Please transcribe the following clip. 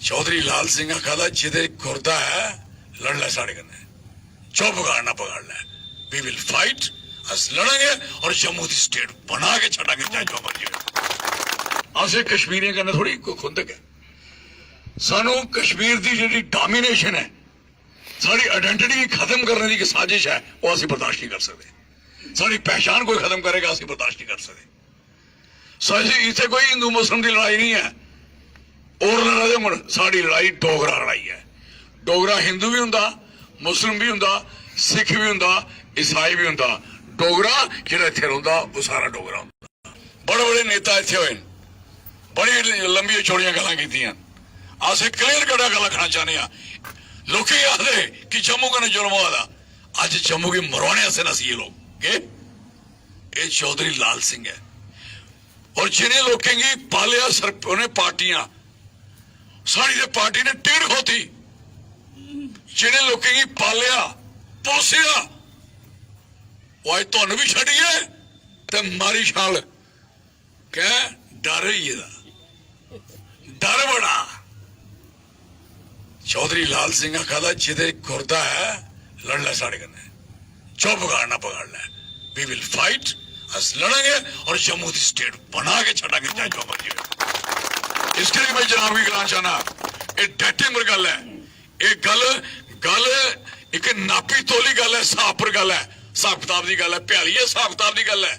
चौधरी लाल सिंह आखा जिदे खुरदा है लड़ लै साढ़े कन्नै जो पगाड़ना पगाड़ लै वी विल फाइट अस लड़ेंगे और जम्मू की स्टेट बना के छड़ांगे चाहे जो मर्जी असें कश्मीरियों कन्नै थोड़ी कोई खुंदक है सानू कश्मीर की जी डोमीनेशन है साड़ी आइडेंटिटी खत्म करने की साजिश है वो असं बर्दाश्त नहीं कर सकते साड़ी पहचान कोई खत्म करेगा असं बर्दाश्त नहीं कर सकते साजी इतने कोई हिंदू मुस्लिम की लड़ाई नहीं है और लड़ा साड़ी लड़ाई डोगरा लड़ाई है डोगरा हिंदू भी हुंदा मुस्लिम भी हुंदा सिख भी हुंदा ईसाई भी हुंदा डोगरा जिहड़ा इत्थे रहिंदा वो सारा डोगरा हुंदा बड़े बड़े नेता इत्थे होए बड़ी लंबी चौड़ियां गल्लां कीतियां अस क्लीयर कटा गल आखना चाहते हैं लोग आखते कि जम्मू कन्नै जुल्म होआ दा अज जम्मू की मरवाने आस्ते नसी ये लोग के ये चौधरी लाल सिंह है और जिन्हें लोगों की पालिया उन्हें पार्टियां साड़ी दे पार्टी ने टिकट खोती जिन्हें लोगों की पालिया पोसिया वो अज तुहानू भी छड़िए ते मारी छाल क्या डर ही डर बड़ा चौधरी लाल सिंह आखा जिदे खुरदा है लड़ लै साढ़े कन्नै जो पगाड़ना पगाड़ लै वी विल फाइट अस लड़ेंगे और जम्मू की स्टेट बना के छड़ांगे चाहे जो मर्जी इसके लिए मैं जनाब की कहना चाहना ये डेटिंग पर गल है ये गल गल एक नापी तोली गल है हिसाब पर गल है हिसाब किताब की गल है भ्याली है हिसाब किताब की गल है